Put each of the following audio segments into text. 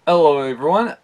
Hello everyone,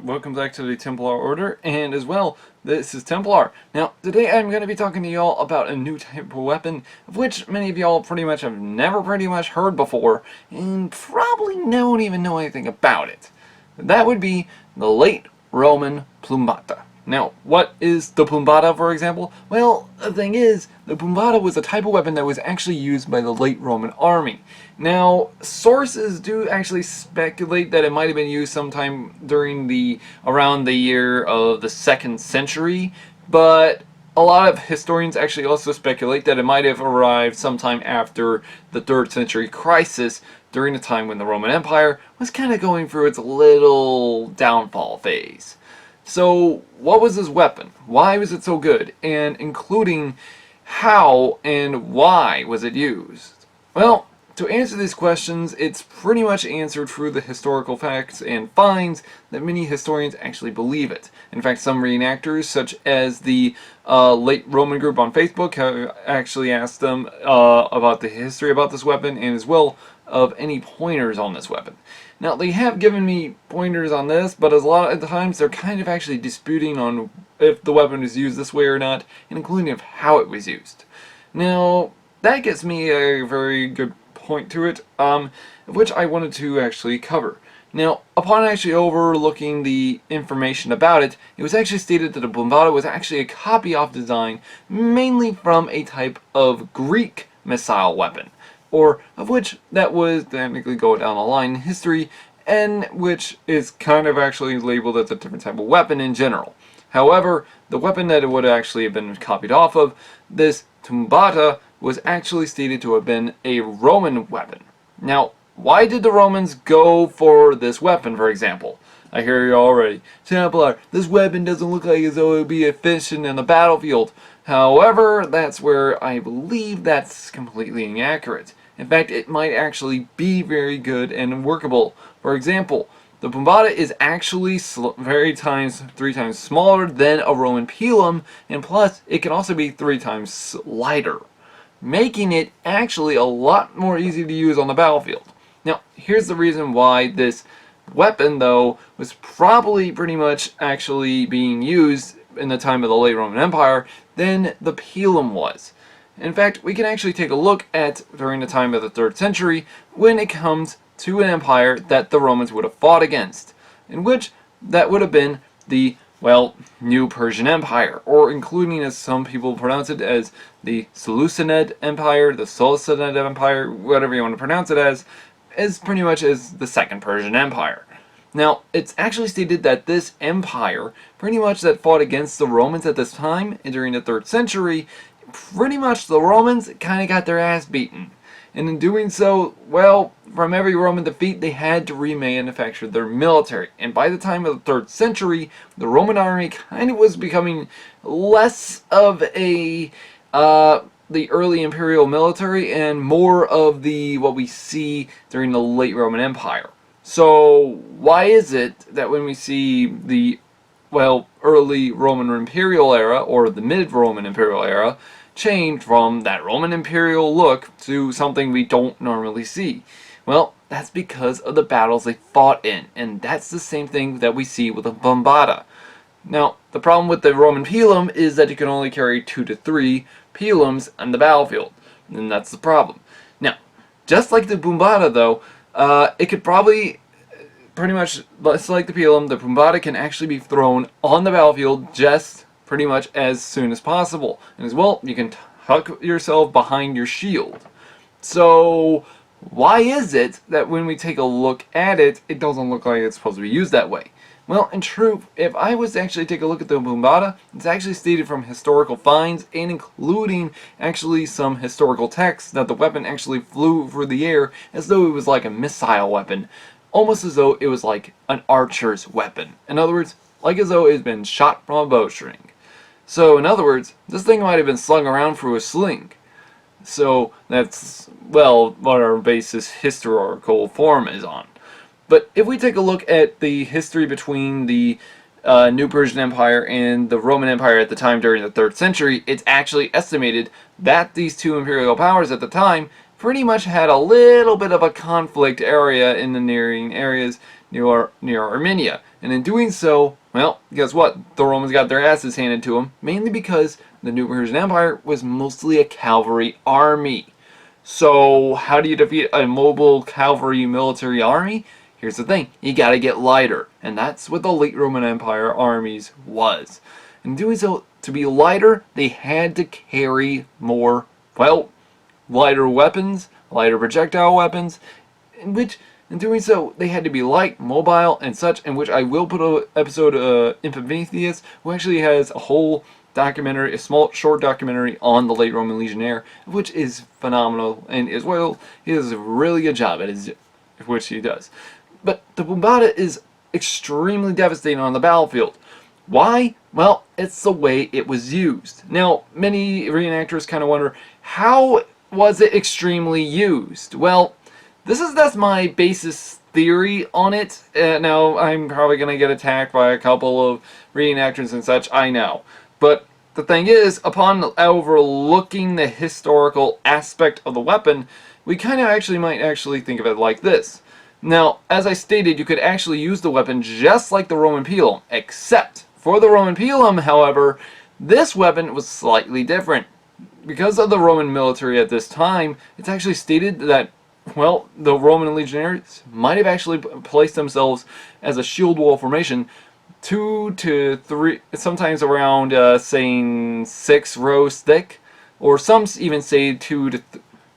welcome back to the Templar Order, and as well, this is Templar. Now, today I'm going to be talking to y'all about a new type of weapon, of which many of y'all pretty much have never pretty much heard before, and probably don't even know anything about it. That would be the late Roman Plumbata. Now, what is the Plumbata, for example? Well, the thing is, the Plumbata was a type of weapon that was actually used by the late Roman army. Now, sources do actually speculate that it might have been used sometime during around the year of the 2nd century, but a lot of historians actually also speculate that it might have arrived sometime after the 3rd century crisis, during the time when the Roman Empire was kind of going through its little downfall phase. So, what was this weapon? Why was it so good? And including how and why was it used? Well, to answer these questions, it's pretty much answered through the historical facts and finds that many historians actually believe it. In fact, some reenactors, such as the late Roman group on Facebook, have actually asked them about the history about this weapon and as well of any pointers on this weapon. Now, they have given me pointers on this, but a lot of the times they're kind of actually disputing on if the weapon was used this way or not, and including of how it was used. Now, that gets me a very good point to it, which I wanted to actually cover. Now, upon actually overlooking the information about it, it was actually stated that the Plumbata was actually a copy off design mainly from a type of Greek missile weapon, or of which that was technically go down the line in history, and which is kind of actually labeled as a different type of weapon in general. However, the weapon that it would actually have been copied off of, this Plumbata, was actually stated to have been a Roman weapon. Now, why did the Romans go for this weapon, for example? I hear you already. Templar, this weapon doesn't look like as though it would be efficient in the battlefield. However, that's where I believe that's completely inaccurate. In fact, it might actually be very good and workable. For example, the Plumbata is actually 3 times smaller than a Roman pilum, and plus, it can also be 3 times lighter, making it actually a lot more easy to use on the battlefield. Now, here's the reason why this weapon, though, was probably pretty much actually being used in the time of the late Roman Empire than the pilum was. In fact, we can actually take a look at during the time of the 3rd century when it comes to an empire that the Romans would have fought against, in which that would have been the, well, New Persian Empire, or including, as some people pronounce it, as the Seleucid Empire, the Seleucid Empire, whatever you want to pronounce it as pretty much as the Second Persian Empire. Now, it's actually stated that this empire, pretty much that fought against the Romans at this time, and during the 3rd century, pretty much the Romans kind of got their ass beaten. And in doing so, well, from every Roman defeat, they had to remanufacture their military. And by the time of the 3rd century, the Roman army kind of was becoming less of a the early imperial military and more of the what we see during the late Roman Empire. So why is it that when we see the, well, early Roman imperial era or the mid-Roman imperial era change from that Roman imperial look to something we don't normally see? Well, that's because of the battles they fought in, and that's the same thing that we see with the Plumbata. Now, the problem with the Roman pilum is that you can only carry 2 to 3 pilums on the battlefield, and that's the problem. Now, just like the Plumbata, though, it could probably, pretty much, less like the pilum, the Plumbata can actually be thrown on the battlefield just pretty much as soon as possible. And as well, you can tuck yourself behind your shield. So, why is it that when we take a look at it, it doesn't look like it's supposed to be used that way? Well, in truth, if I was to actually take a look at the Plumbata, it's actually stated from historical finds and including actually some historical texts that the weapon actually flew through the air as though it was like a missile weapon, almost as though it was like an archer's weapon. In other words, like as though it had been shot from a bowstring. So, in other words, this thing might have been slung around through a sling. So, that's, well, what our basis historical form is on. But if we take a look at the history between the New Persian Empire and the Roman Empire at the time during the 3rd century, it's actually estimated that these two imperial powers at the time pretty much had a little bit of a conflict area in the nearing areas near Armenia. And in doing so, well, guess what? The Romans got their asses handed to them, mainly because the New Persian Empire was mostly a cavalry army. So how do you defeat a mobile cavalry military army? Here's the thing, you gotta get lighter. And that's what the late Roman Empire armies was. In doing so, to be lighter, they had to carry more, well, lighter weapons, lighter projectile weapons, in doing so, they had to be light, mobile, and such, in which I will put an episode of Epimetheus, who actually has a whole documentary, a small, short documentary on the late Roman legionnaire, which is phenomenal, and as well, he does a really good job at which he does. But the Plumbata is extremely devastating on the battlefield. Why? Well, it's the way it was used. Now, many reenactors kind of wonder, how was it extremely used? Well, that's my basis theory on it. Now, I'm probably going to get attacked by a couple of reenactors and such, I know. But the thing is, upon overlooking the historical aspect of the weapon, we kind of might actually think of it like this. Now, as I stated, you could actually use the weapon just like the Roman pilum, except for the Roman pilum, however, this weapon was slightly different. Because of the Roman military at this time, it's actually stated that, well, the Roman legionaries might have actually placed themselves as a shield wall formation 2 to 3, sometimes around saying 6 rows thick, or some even say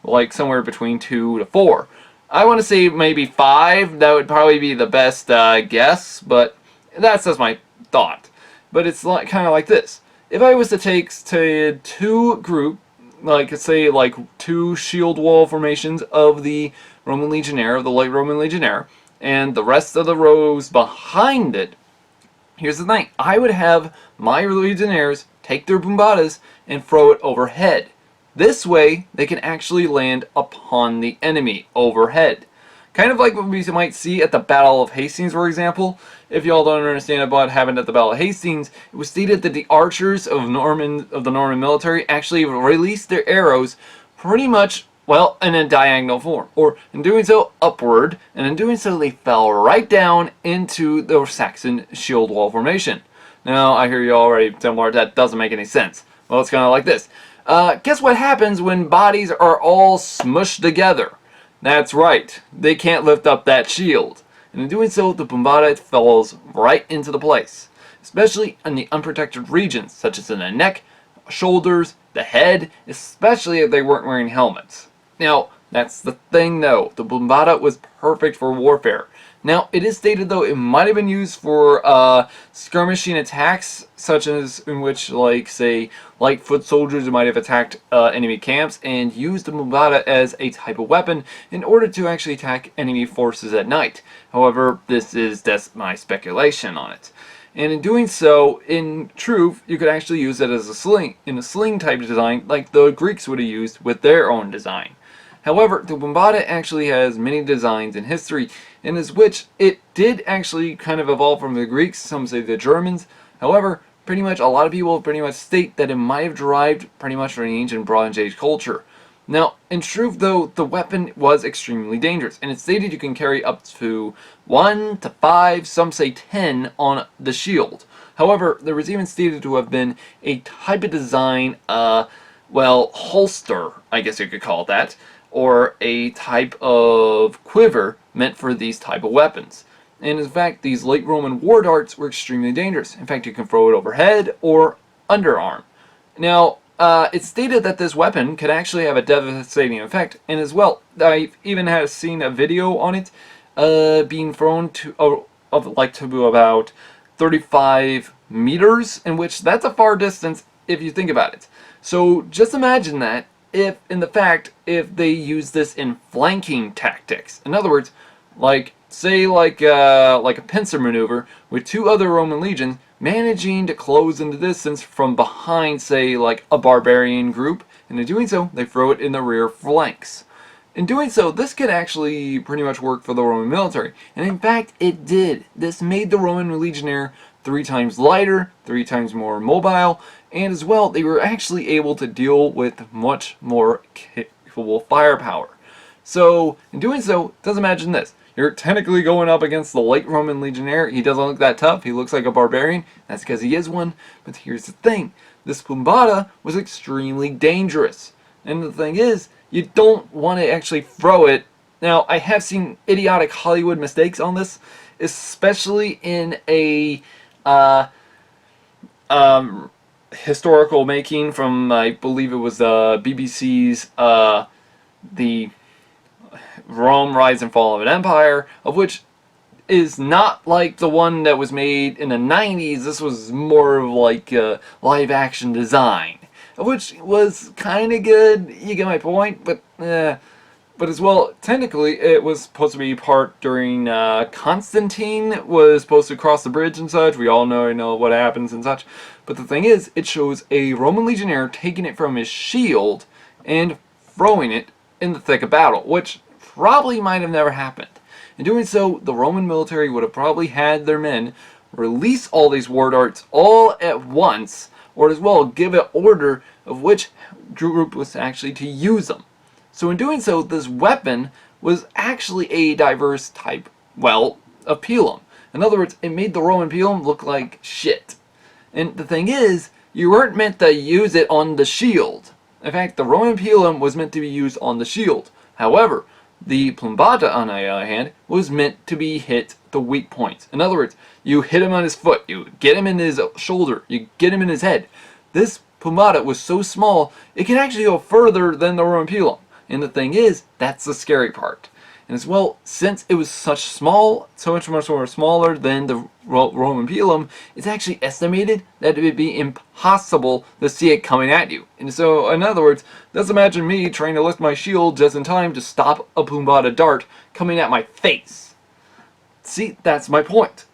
like somewhere between 2 to 4. I want to say maybe 5. That would probably be the best guess, but that's just my thought. But it's kind of like this. If I was to take two group, like say like 2 shield wall formations of the Roman legionnaire, of the late Roman legionnaire, and the rest of the rows behind it, here's the thing. I would have my legionnaires take their Plumbatas and throw it overhead. This way, they can actually land upon the enemy overhead. Kind of like what we might see at the Battle of Hastings, for example. If y'all don't understand what happened at the Battle of Hastings, it was stated that the archers of the Norman military actually released their arrows pretty much, well, in a diagonal form. Or, in doing so, upward. And in doing so, they fell right down into the Saxon shield wall formation. Now, I hear you already, Templar, that doesn't make any sense. Well, it's kind of like this. Guess what happens when bodies are all smushed together? That's right, they can't lift up that shield. And in doing so, the Plumbata falls right into the place. Especially in the unprotected regions, such as in the neck, shoulders, the head, especially if they weren't wearing helmets. Now, that's the thing though, the Plumbata was perfect for warfare. Now, it is stated though it might have been used for skirmishing attacks, such as in which, like, say, light foot soldiers might have attacked enemy camps and used the Plumbata as a type of weapon in order to actually attack enemy forces at night. However, this is just my speculation on it. And in doing so, in truth, you could actually use it as a sling, in a sling type design like the Greeks would have used with their own design. However, the Plumbata actually has many designs in history, in which it did actually kind of evolve from the Greeks, some say the Germans. However, pretty much a lot of people pretty much state that it might have derived pretty much from the ancient Bronze Age culture. Now, in truth though, the weapon was extremely dangerous, and it's stated you can carry up to 1 to 5, some say 10 on the shield. However, there was even stated to have been a type of design, well, holster, I guess you could call it that, or a type of quiver meant for these type of weapons. And in fact, these late Roman war darts were extremely dangerous. In fact, you can throw it overhead or underarm. Now, it's stated that this weapon could actually have a devastating effect, and as well, I even have seen a video on it being thrown to about 35 meters, in which that's a far distance if you think about it. So just imagine that if they use this in flanking tactics. In other words, like say like a pincer maneuver with 2 other Roman legions managing to close in the distance from behind, say, like a barbarian group, and in doing so, they throw it in the rear flanks. In doing so, this could actually pretty much work for the Roman military, and in fact, it did. This made the Roman legionnaire 3 times lighter, 3 times more mobile, and as well, they were actually able to deal with much more capable firepower. So, in doing so, just imagine this. You're technically going up against the late Roman legionnaire. He doesn't look that tough. He looks like a barbarian. That's because he is one. But here's the thing. This Plumbata was extremely dangerous. And the thing is, you don't want to actually throw it. Now, I have seen idiotic Hollywood mistakes on this, especially in a historical making from, I believe it was the BBC's The Rome Rise and Fall of an Empire, of which is not like the one that was made in the 90s. This was more of like a live action design, which was kind of good. You get my point, but as well, technically it was supposed to be part during Constantine was supposed to cross the bridge and such. We all know what happens and such. But the thing is, it shows a Roman legionnaire taking it from his shield and throwing it in the thick of battle, which probably might have never happened. In doing so, the Roman military would have probably had their men release all these war darts all at once, or as well give an order of which group was actually to use them. So in doing so, this weapon was actually a diverse type, well, of pilum. In other words, it made the Roman pilum look like shit. And the thing is, you weren't meant to use it on the shield. In fact, the Roman pilum was meant to be used on the shield. However, the Plumbata, on the other hand, was meant to be hit the weak points. In other words, you hit him on his foot, you get him in his shoulder, you get him in his head. This Plumbata was so small, it can actually go further than the Roman pilum. And the thing is, that's the scary part. And as well, since it was so much more smaller than the Roman pilum, it's actually estimated that it would be impossible to see it coming at you. And so, in other words, just imagine me trying to lift my shield just in time to stop a Plumbata dart coming at my face. See, that's my point.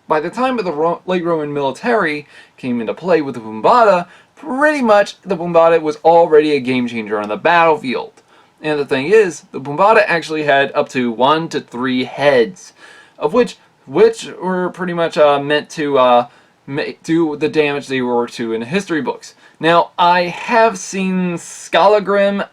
By the time of the late Roman military came into play with the Plumbata, pretty much the Plumbata was already a game changer on the battlefield. And the thing is, the Plumbata actually had up to 1 to 3 heads, of which were pretty much meant to do the damage they were to in the history books. Now, I have seen Scholagrim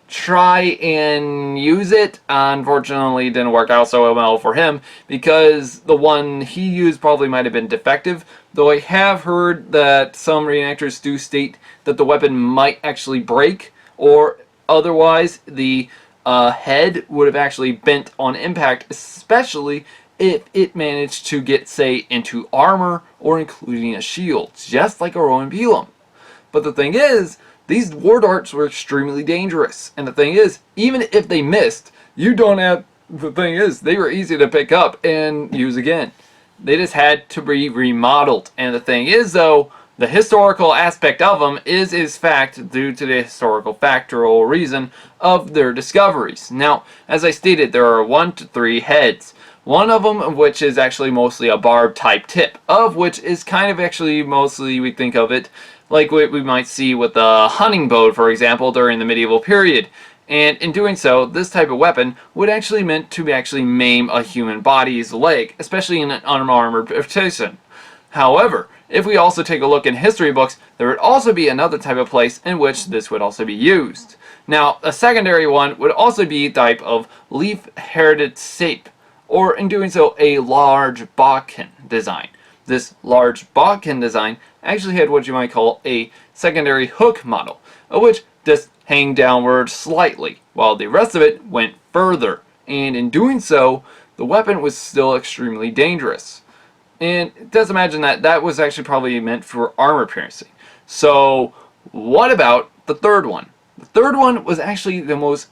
try and use it. Unfortunately, it didn't work out so well for him, because the one he used probably might have been defective, though I have heard that some reenactors do state that the weapon might actually break, or otherwise the head would have actually bent on impact, especially if it managed to get, say, into armor or including a shield, just like a Roman pilum. But the thing is, these war darts were extremely dangerous, and the thing is, even if they missed, they were easy to pick up and use again. They just had to be remodeled. And the thing is, though, the historical aspect of them is fact due to the historical factual reason of their discoveries. Now, as I stated, there are 1 to 3 heads. One of them, which is actually mostly a barb type tip, of which is kind of actually mostly, we think of it like what we might see with a hunting bow, for example, during the medieval period. And in doing so, this type of weapon would actually meant to actually maim a human body's leg, especially in an unarmored position. However, if we also take a look in history books, there would also be another type of place in which this would also be used. Now, a secondary one would also be a type of leaf-headed sape, or in doing so, a large bodkin design. This large bodkin design actually had what you might call a secondary hook model, of which just hang downward slightly, while the rest of it went further. And in doing so, the weapon was still extremely dangerous. And just imagine that was actually probably meant for armor piercing. So, what about the third one? The third one was actually the most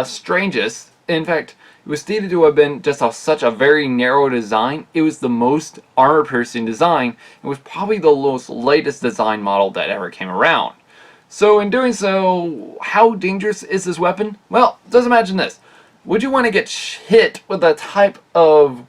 strangest. In fact, it was stated to have been just such a very narrow design. It was the most armor piercing design. It was probably the most latest design model that ever came around. So in doing so, how dangerous is this weapon? Well, just imagine this. Would you want to get hit with a type of,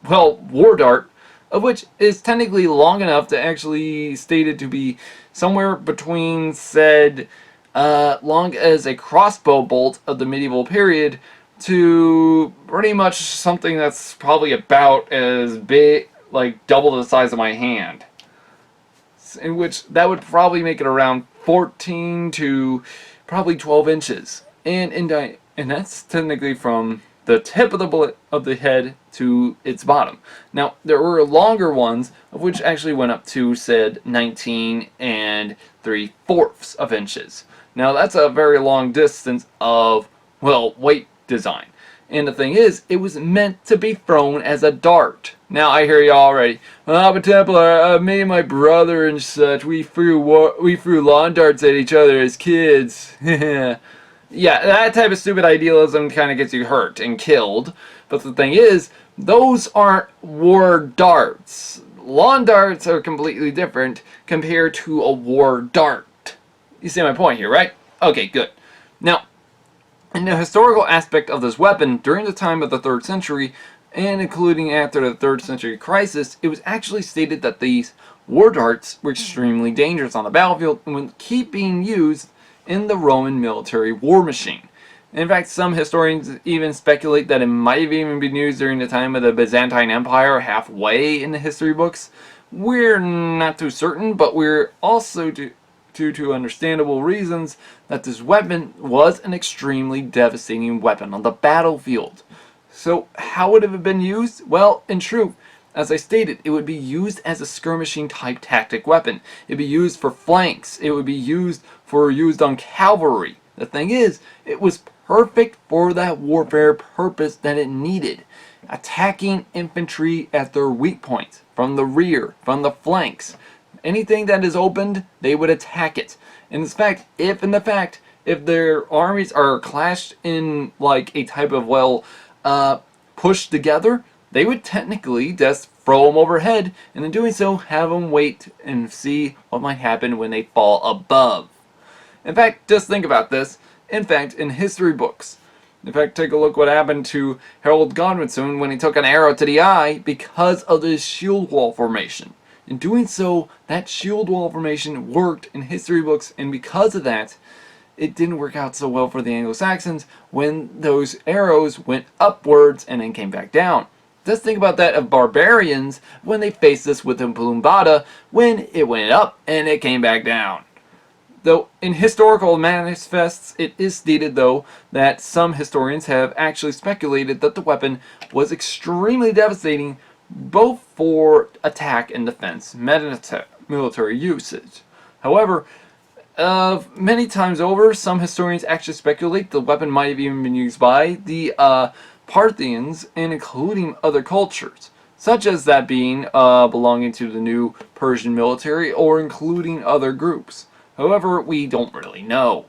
well, war dart, of which is technically long enough to actually stated to be somewhere between, said, long as a crossbow bolt of the medieval period, to pretty much something that's probably about as big, like double the size of my hand. In which that would probably make it around 14 to probably 12 inches. And And that's technically from the tip of the bullet of the head to its bottom. Now, there were longer ones, of which actually went up to, said, 19 and 3/4 of inches. Now, that's a very long distance of, well, weight design. And the thing is, it was meant to be thrown as a dart. Now, I hear you already. But Templar, me and my brother and such, we threw lawn darts at each other as kids. Yeah, that type of stupid idealism kind of gets you hurt and killed. But the thing is, those aren't war darts. Lawn darts are completely different compared to a war dart. You see my point here, right? Okay, good. Now, in the historical aspect of this weapon, during the time of the 3rd century, and including after the 3rd century crisis, it was actually stated that these war darts were extremely dangerous on the battlefield and would keep being used in the Roman military war machine. In fact, some historians even speculate that it might have even been used during the time of the Byzantine Empire, halfway in the history books. We're not too certain, but we're also due to understandable reasons that this weapon was an extremely devastating weapon on the battlefield. So how would it have been used? Well, in truth, as I stated, it would be used as a skirmishing type tactic weapon. It would be used for flanks. It would be used on cavalry. The thing is, it was perfect for that warfare purpose that it needed. Attacking infantry at their weak points, from the rear, from the flanks. Anything that is opened, they would attack it. And in fact, if their armies are clashed in like a type of, pushed together, they would technically just throw them overhead, and in doing so, have them wait and see what might happen when they fall above. In fact, just think about this. In fact, in history books, take a look what happened to Harold Godwinson when he took an arrow to the eye because of his shield wall formation. In doing so, that shield wall formation worked in history books, and because of that, it didn't work out so well for the Anglo-Saxons when those arrows went upwards and then came back down. Just think about that of barbarians when they faced this with the Plumbata, when it went up and it came back down. Though in historical manifests, it is stated, though, that some historians have actually speculated that the weapon was extremely devastating both for attack and defense military usage. However, many times over, some historians actually speculate the weapon might have even been used by the Parthians and including other cultures, such as that being belonging to the new Persian military or including other groups. However, we don't really know.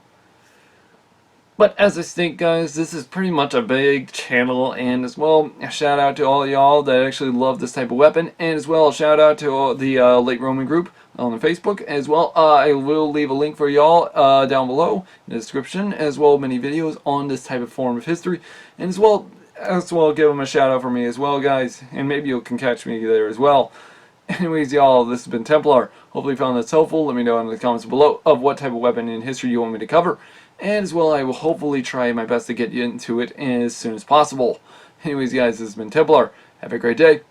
But as I state, guys, this is pretty much a big channel, and as well, a shout out to all y'all that actually love this type of weapon, and as well, a shout out to all the Late Roman group on Facebook. As well, I will leave a link for y'all down below in the description, as well many videos on this type of form of history, and as well give them a shout out for me as well, guys, and maybe you can catch me there as well. Anyways, y'all, this has been Templar. Hopefully you found this helpful. Let me know in the comments below of what type of weapon in history you want me to cover. And as well, I will hopefully try my best to get you into it as soon as possible. Anyways, guys, this has been Templar. Have a great day.